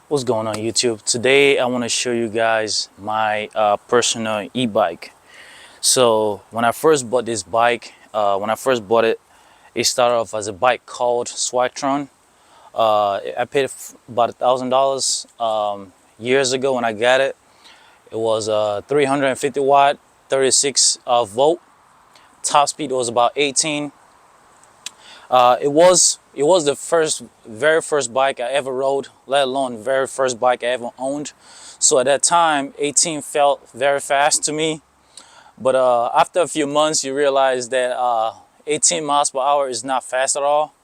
What's going on YouTube? Today I want to show you guys my personal e-bike. So when I first bought this bike, it started off as a bike called Swagtron. I paid about $1,000 years ago when I got it. It was 350 watt, 36 volt. Top speed was about 18. It was the very first bike I ever rode, let alone very first bike I ever owned. So at that time, 18 felt very fast to me. But after a few months, you realize that 18 miles per hour is not fast at all.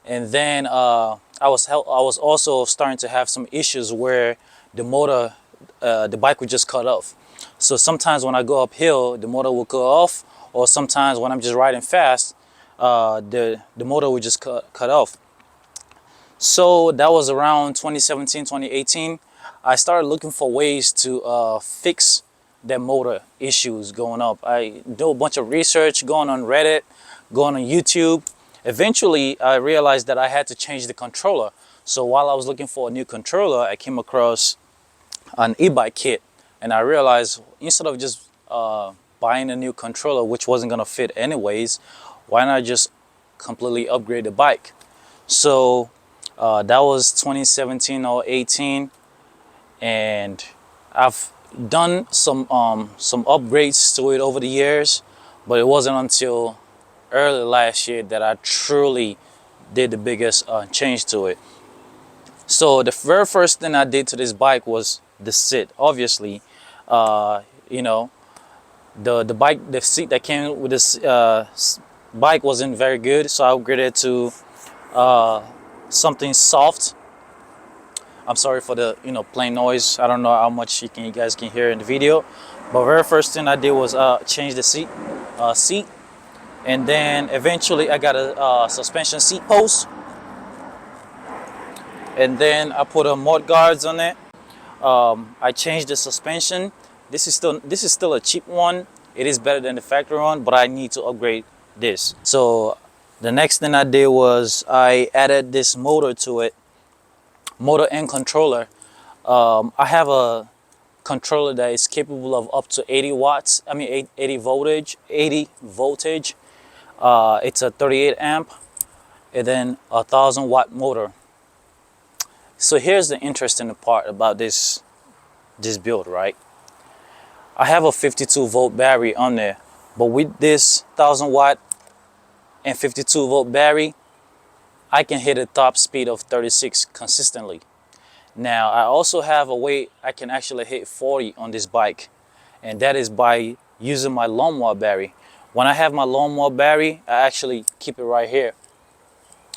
And then I was also starting to have some issues where the motor, the bike would just cut off. So sometimes when I go uphill, the motor will cut off, or sometimes when I'm just riding fast, the motor would just cut off. So that was around 2017, 2018. I started looking for ways to fix that motor issues going up. I do a bunch of research, going on Reddit, going on YouTube. Eventually, I realized that I had to change the controller. So while I was looking for a new controller, I came across an e-bike kit, and I realized instead of just buying a new controller, which wasn't gonna fit anyways, why not just completely upgrade the bike? So that was 2017 or 18, and I've done some upgrades to it over the years, but it wasn't until early last year that I truly did the biggest change to it. So the very first thing I did to this bike was the seat. Obviously, you know, the seat that came with this bike wasn't very good, so I upgraded to something soft. I'm sorry for the plane noise. I don't know how much you guys can hear in the video, but very first thing I did was change the seat, and then eventually I got a suspension seat post, and then I put a mud guards on it. I changed the suspension. This is still a cheap one. It is better than the factory one, but I need to upgrade this. So the next thing I did was I added this motor to it, motor and controller. I have a controller that is capable of up to 80 watts. I mean 80 voltage. It's a 38 amp, and then a 1,000-watt motor. So here's the interesting part about this build, right? I have a 52-volt battery on there, but with this 1,000-watt and 52-volt battery, I can hit a top speed of 36 consistently. Now, I also have a way I can actually hit 40 on this bike, and that is by using my lawnmower battery. When I have my lawnmower battery, I actually keep it right here.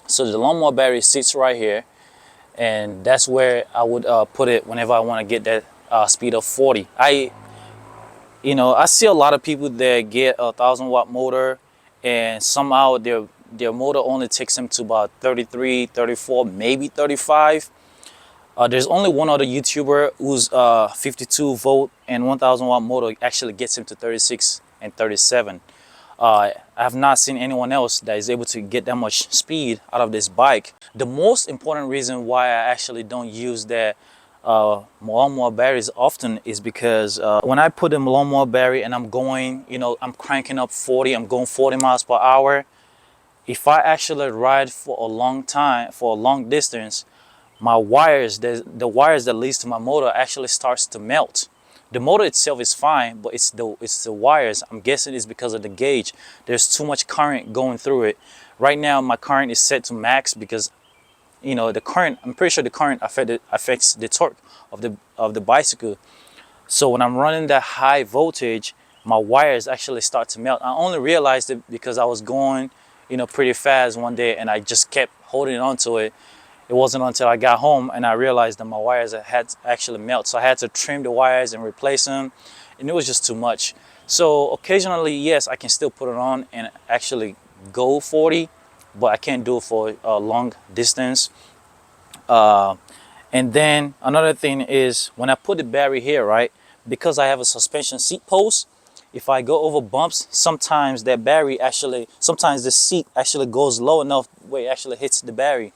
So the lawnmower battery sits right here, and that's where I would put it whenever I want to get that speed of 40. I see a lot of people that get a 1,000-watt motor, and somehow their motor only takes them to about 33, 34, maybe 35. There's only one other YouTuber whose 52-volt and 1,000-watt motor actually gets him to 36 and 37. I have not seen anyone else that is able to get that much speed out of this bike. The most important reason why I actually don't use that lawnmower batteries often is because when I put in lawnmower battery and I'm going, I'm cranking up 40, I'm going 40 miles per hour. If I actually ride for a long time, for a long distance, my wires, the wires that leads to my motor actually starts to melt. The motor itself is fine, but it's the wires. I'm guessing it's because of the gauge. There's too much current going through it. Right now, my current is set to max because, the current. I'm pretty sure the current affects the torque of the bicycle. So when I'm running that high voltage, my wires actually start to melt. I only realized it because I was going, pretty fast one day, and I just kept holding on to it. It wasn't until I got home and I realized that my wires had actually melted. So I had to trim the wires and replace them, and it was just too much. So occasionally, yes, I can still put it on and actually go 40, but I can't do it for a long distance. And then another thing is when I put the battery here, right, because I have a suspension seat post, if I go over bumps, sometimes the seat actually goes low enough where it actually hits the battery.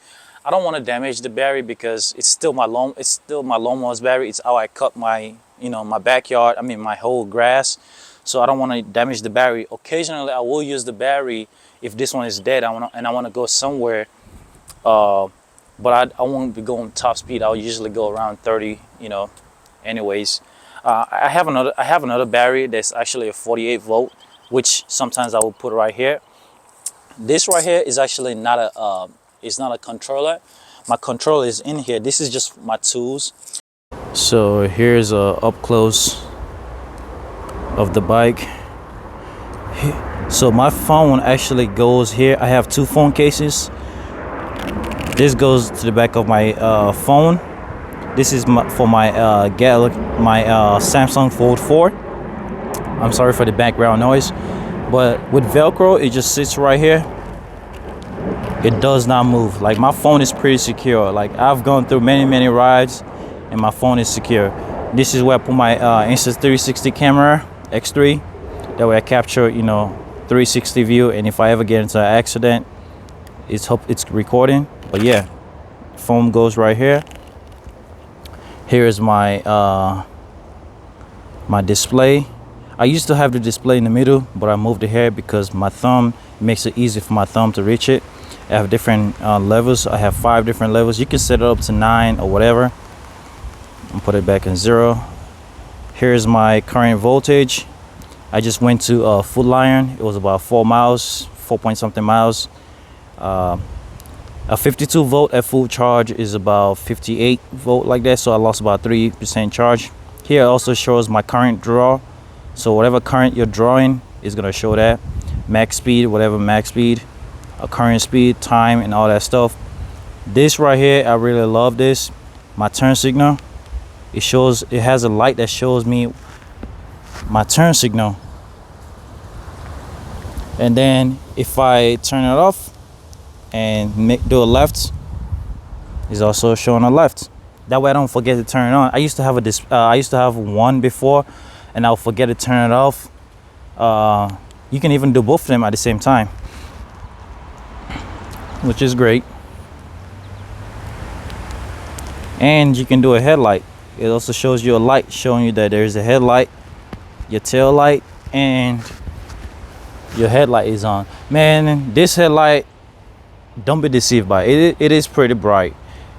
I don't want to damage the battery because it's still my lawnmower's battery. It's how I cut my, you know, my backyard. I mean, my whole grass. So I don't want to damage the battery. Occasionally, I will use the battery if this one is dead. I want to go somewhere. But I won't be going top speed. I'll usually go around 30. You know. Anyways, I have another battery that's actually a 48 volt, which sometimes I will put right here. This right here is actually not a it's not a controller. My controller is in here. This is just my tools. So here's a up close of the bike. So my phone actually goes here. I have two phone cases. This goes to the back of my phone. This is for my Samsung Fold 4. I'm sorry for the background noise, but with Velcro, it just sits right here. It does not move. Like, my phone is pretty secure. Like, I've gone through many rides and my phone is secure. This is where I put my Insta360 camera X3. That way I capture, you know, 360 view, and if I ever get into an accident, it's recording. But yeah, phone goes right here. Here's my my display. I used to have the display in the middle, but I moved it here because my thumb makes it easy for my thumb to reach it. I have different levels. I have 5 different levels. You can set it up to 9 or whatever. And put it back in 0. Here's my current voltage. I just went to Foot Lion. It was about 4 miles, 4 point something miles. A 52 volt at full charge is about 58 volt, like that. So I lost about 3% charge. Here it also shows my current draw. So whatever current you're drawing is gonna show that. Max speed, whatever max speed, current speed, time, and all that stuff. This right here, I really love this. My turn signal. It has a light that shows me my turn signal. And then if I turn it off and do a left, it's also showing a left. That way I don't forget to turn it on. I used to have one before, and I'll forget to turn it off. You can even do both of them at the same time, which is great. And you can do a headlight. It also shows you a light showing you that there's a headlight, your tail light, and your headlight is on. Man, this headlight, don't be deceived by it. It is pretty bright.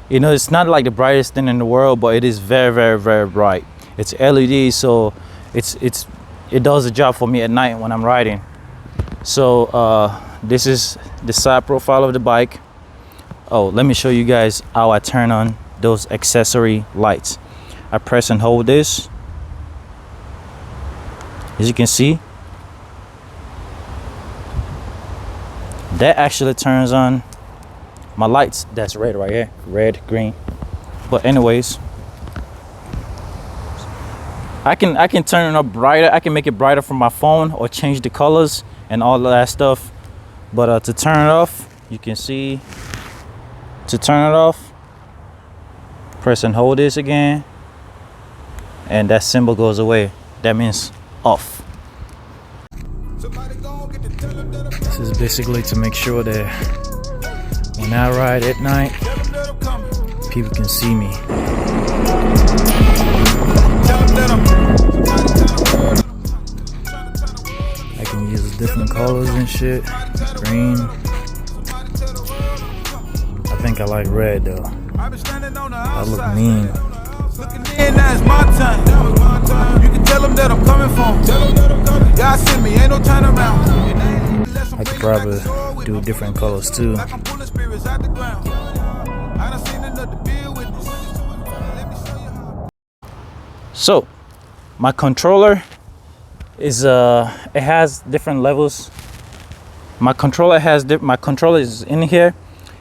You know, it's not like the brightest thing in the world, but it is very bright. It's LED, so it does the job for me at night when I'm riding. So this is the side profile of the bike. Oh, let me show you guys how I turn on those accessory lights. I press and hold this. As you can see, that actually turns on my lights. That's red right here, red, green. But anyways, I can turn it up brighter. I can make it brighter from my phone or change the colors and all of that stuff. But to turn it off, you can see, to turn it off, press and hold this again, and that symbol goes away. That means off. This is basically to make sure that when I ride at night, people can see me. I can use different colors and shit. Green. I think I like red though. I look mean. I could probably do different colors too. So my controller is it has different levels. My controller is in here.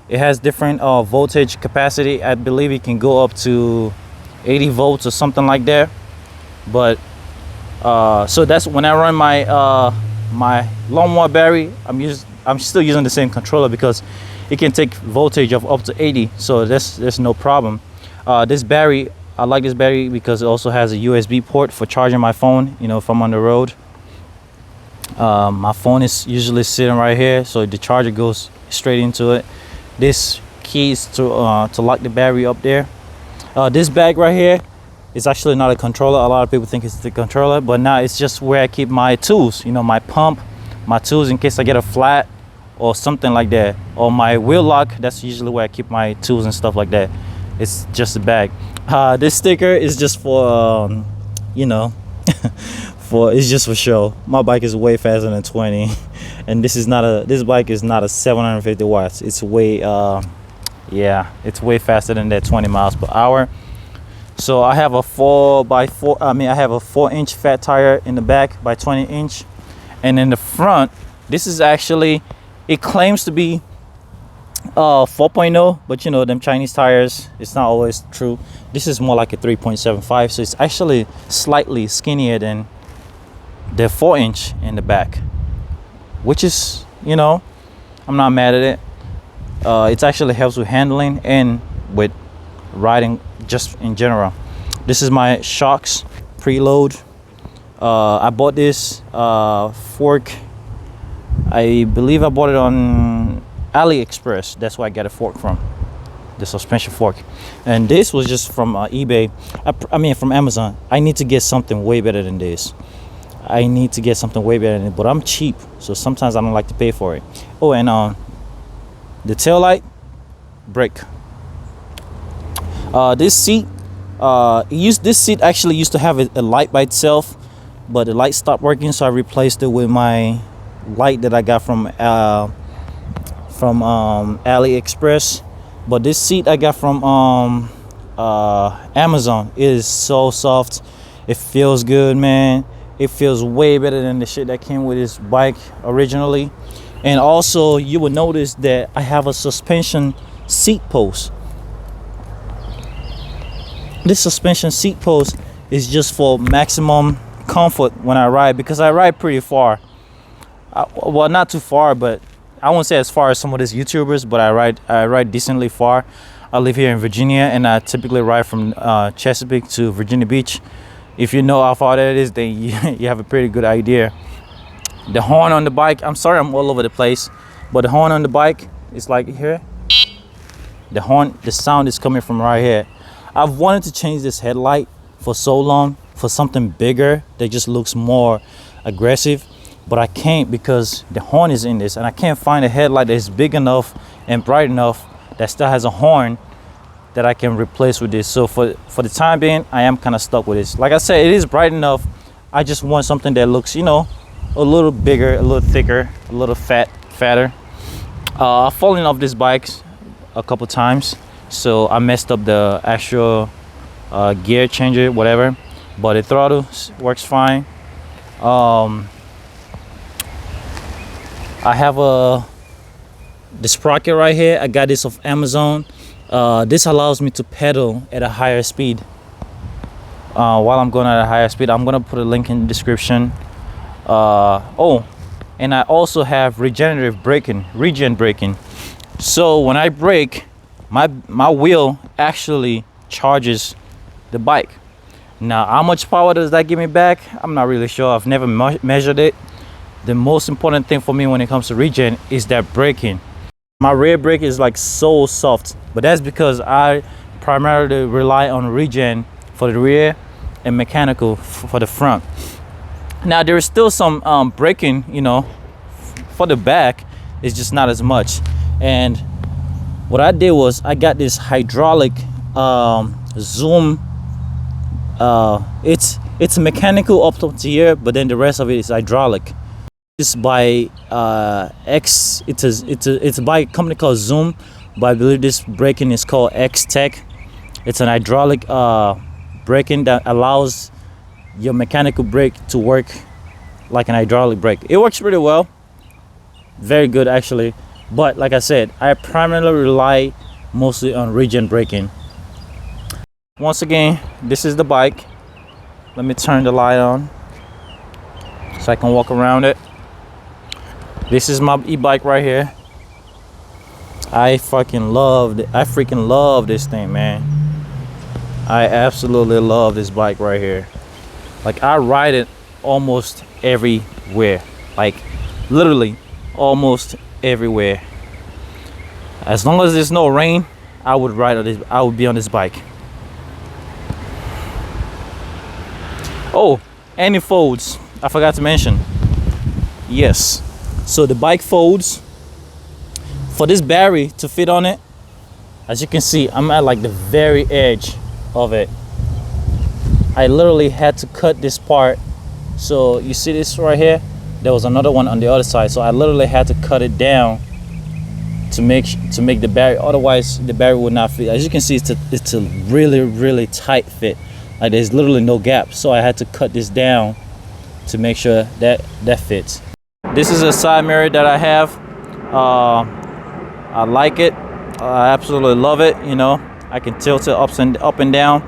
It has different voltage capacity. I believe it can go up to 80 volts or something like that. But so that's when I run my my lawnmower battery. I'm still using the same controller because it can take voltage of up to 80. So there's no problem. This battery, I like this battery because it also has a USB port for charging my phone. You know, if I'm on the road. My phone is usually sitting right here, so the charger goes straight into it. This keys to lock the battery up there. This bag right here is actually not a controller. A lot of people think it's the controller, but now it's just where I keep my tools, you know, my pump, my tools in case I get a flat or something like that, or my wheel lock. That's usually where I keep my tools and stuff like that. It's just a bag. This sticker is just for you know, it's just for show. My bike is way faster than 20, and this bike is not a 750 watts. It's way yeah, it's way faster than that 20 miles per hour. So I have a 4-inch fat tire in the back by 20-inch, and in the front, this is actually, it claims to be 4.0, but you know, them Chinese tires, it's not always true. This is more like a 3.75, so it's actually slightly skinnier than the 4-inch in the back, which is, you know, I'm not mad at it. It actually helps with handling and with riding just in general. This is my shocks preload. I bought this fork, I believe I bought it on AliExpress. That's where I got a fork from, the suspension fork. And this was just from eBay. I mean from Amazon. I need to get something way better than this. But I'm cheap, so sometimes I don't like to pay for it. Oh, and the tail light brake. This seat, this seat actually used to have a light by itself, but the light stopped working, so I replaced it with my light that I got from AliExpress. But this seat I got from Amazon. It is so soft. It feels good, man. It feels way better than the shit that came with this bike originally. And also, you will notice that I have a suspension seat post. This suspension seat post is just for maximum comfort when I ride, because I ride pretty far. Well, not too far, but I won't say as far as some of these YouTubers, but I ride decently far. I live here in Virginia, and I typically ride from Chesapeake to Virginia Beach. If you know how far that is, then you have a pretty good idea. The horn on the bike, I'm sorry I'm all over the place, but the horn on the bike is like here. The sound is coming from right here. I've wanted to change this headlight for so long for something bigger that just looks more aggressive, but I can't because the horn is in this, and I can't find a headlight that is big enough and bright enough that still has a horn that I can replace with this. So for the time being, I am kind of stuck with this. Like I said, it is bright enough. I just want something that looks, you know, a little bigger, a little thicker, a little fatter. I've fallen off this bike a couple times, so I messed up the actual gear changer, whatever, but the throttle works fine. I have the sprocket right here. I got this off Amazon. This allows me to pedal at a higher speed. While I'm going at a higher speed, I'm gonna put a link in the description. Oh, and I also have regen braking. So when I brake, my wheel actually charges the bike. Now, how much power does that give me back? I'm not really sure. I've never measured it. The most important thing for me when it comes to regen is that braking. My rear brake is like so soft, but that's because I primarily rely on regen for the rear and mechanical for the front. Now there is still some braking, you know, for the back. It's just not as much. And what I did was I got this hydraulic zoom. It's mechanical up to here, but then the rest of it is hydraulic. It's by it's by a company called Zoom, but I believe this braking is called X Tech. It's an hydraulic braking that allows your mechanical brake to work like an hydraulic brake. It works pretty well, very good actually. But like I said, I primarily rely mostly on regen braking. Once again, this is the bike. Let me turn the light on so I can walk around it. This is my e-bike right here. I freaking love this thing, man. I absolutely love this bike right here. Like, I ride it almost everywhere, like literally almost everywhere. As long as there's no rain, I would ride on this. I would be on this bike. Oh, and it folds. I forgot to mention. Yes. So the bike folds. For this battery to fit on it, as you can see, I'm at like the very edge of it. I literally had to cut this part. So you see this right here? There was another one on the other side. So I literally had to cut it down to make the battery. Otherwise, the battery would not fit. As you can see, it's a really tight fit. Like there's literally no gap. So I had to cut this down to make sure that fits. This is a side mirror that I have. I like it. I absolutely love it. You know, I can tilt it up and down.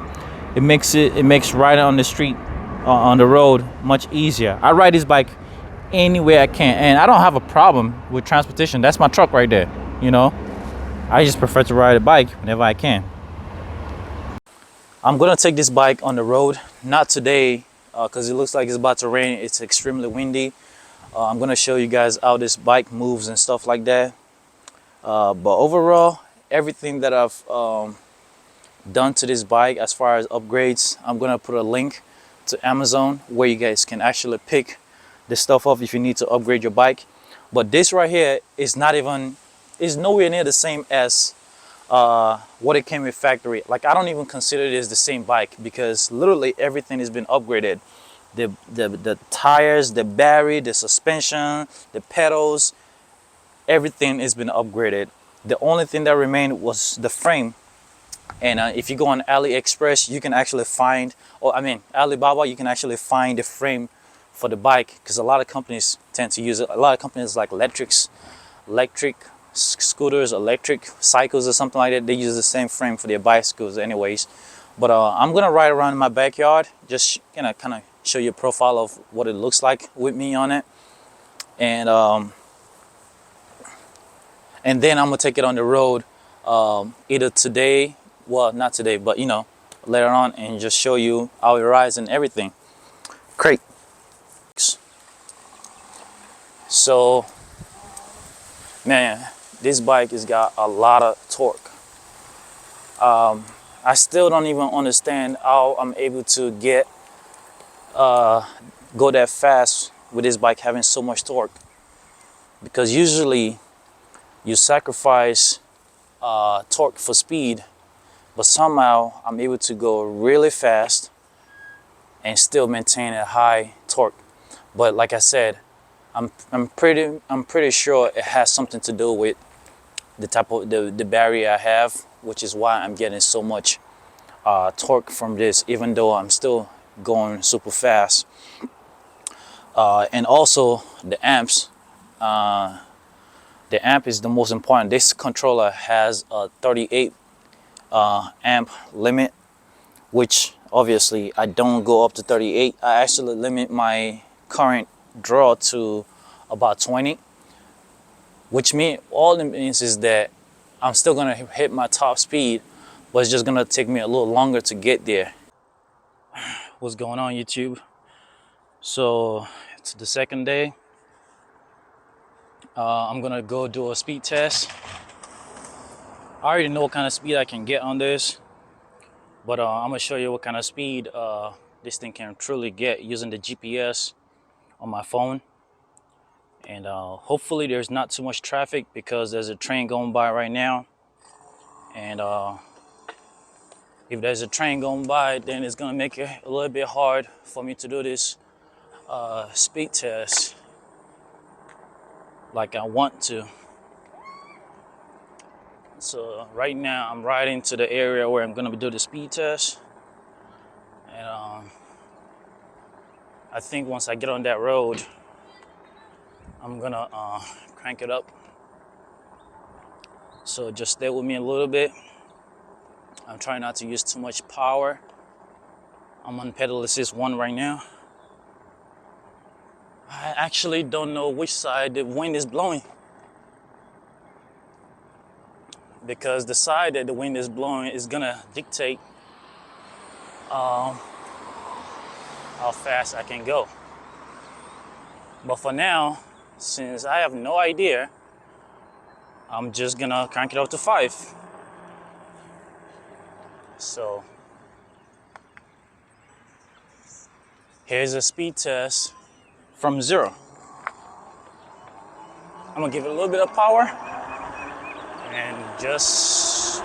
It makes riding on the street, on the road, much easier. I ride this bike anywhere I can, and I don't have a problem with transportation. That's my truck right there. You know, I just prefer to ride a bike whenever I can. I'm gonna take this bike on the road. Not today, because it looks like it's about to rain. It's extremely windy. I'm gonna show you guys how this bike moves and stuff like that. But overall, everything that I've done to this bike as far as upgrades, I'm gonna put a link to Amazon where you guys can actually pick this stuff up if you need to upgrade your bike. But this right here is nowhere near the same as what it came with factory. Like, I don't even consider it as the same bike, because literally everything has been upgraded. The tires, the battery, the suspension, the pedals, everything has been upgraded. The only thing that remained was the frame. And if you go on AliExpress, you can actually find, Alibaba, you can actually find the frame for the bike, because a lot of companies tend to use it. A lot of companies like electric scooters, electric cycles or something like that, they use the same frame for their bicycles anyways. But I'm gonna ride around in my backyard, just kind of show you a profile of what it looks like with me on it. And then I'm gonna take it on the road, either today, well, not today, but you know, later on, and just show you how it rides and everything. Great. So, man, this bike has got a lot of torque. I still don't even understand how I'm able to go that fast with this bike having so much torque, because usually you sacrifice torque for speed, but somehow I'm able to go really fast and still maintain a high torque. But like I said, I'm pretty sure it has something to do with the type of the battery I have, which is why I'm getting so much torque from this, even though I'm still going super fast. And also the amps. The amp is the most important. This controller has a 38 amp limit, which obviously I don't go up to 38. I actually limit my current draw to about 20, which all it means is that I'm still gonna hit my top speed, but it's just gonna take me a little longer to get there. What's going on, YouTube? So it's the second day. I'm gonna go do a speed test. I already know what kind of speed I can get on this, but I'm gonna show you what kind of speed this thing can truly get using the GPS on my phone. And hopefully there's not too much traffic, because there's a train going by right now. And if there's a train going by, then it's gonna make it a little bit hard for me to do this speed test like I want to. So right now I'm riding to the area where I'm gonna do the speed test, and I think once I get on that road, I'm gonna crank it up. So just stay with me a little bit. I'm trying not to use too much power. I'm on pedal assist 1 right now. I actually don't know which side the wind is blowing, because the side that the wind is blowing is gonna dictate how fast I can go. But for now, since I have no idea I'm just gonna crank it up to 5. So here's a speed test from 0. I'm gonna give it a little bit of power and just,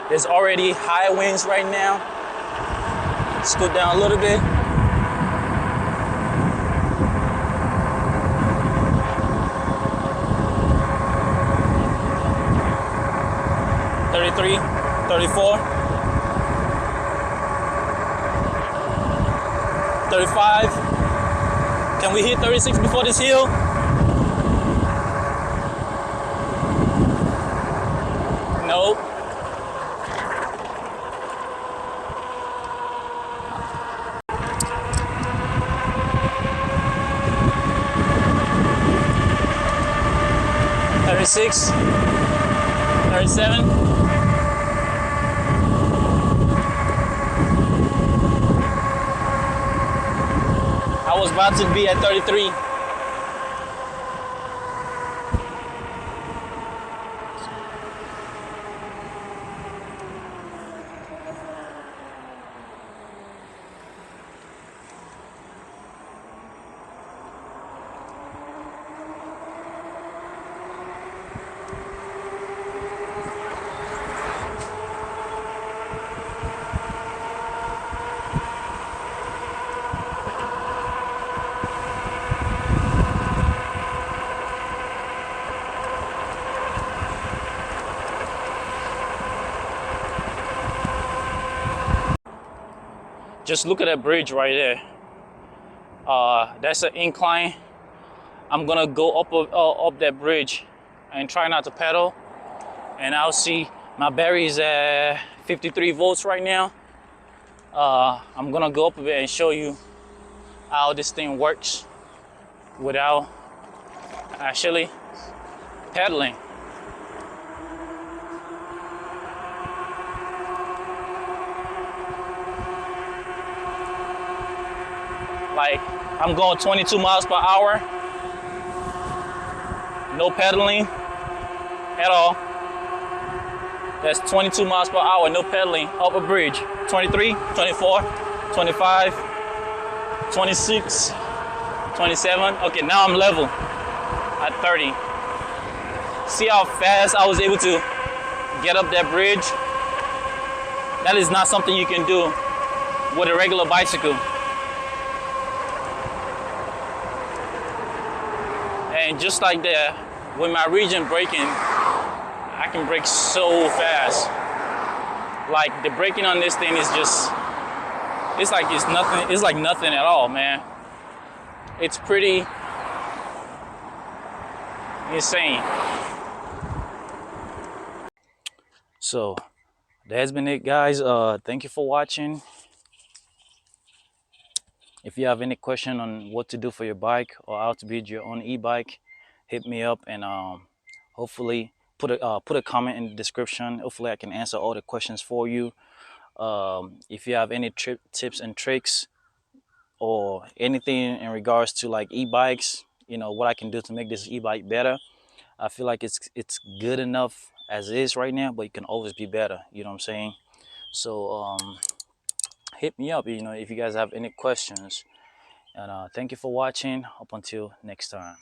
there's already high winds right now. Scoot down a little bit. $33, $34, $35. Can we hit 36 before this hill? Nope. $36, $37. I was about to be at 33. Just look at that bridge right there. That's an incline. I'm gonna go up that bridge and try not to pedal. And I'll see my battery is at 53 volts right now. I'm gonna go up a bit and show you how this thing works without actually pedaling. Like, I'm going 22 miles per hour, no pedaling at all. That's 22 miles per hour, no pedaling, up a bridge. 23, 24, 25, 26, 27. Okay, now I'm level at 30. See how fast I was able to get up that bridge? That is not something you can do with a regular bicycle. And just like that, with my region braking, I can brake so fast. Like, the braking on this thing is just, it's like nothing at all, man. It's pretty insane. So that's been it, guys. Thank you for watching. If you have any question on what to do for your bike or how to build your own e-bike, hit me up, and hopefully put a comment in the description. Hopefully I can answer all the questions for you. If you have any tips and tricks or anything in regards to like e-bikes, you know, what I can do to make this e-bike better. I feel like it's good enough as is right now, but it can always be better. You know what I'm saying? So hit me up, you know, if you guys have any questions. And thank you for watching. Up until next time.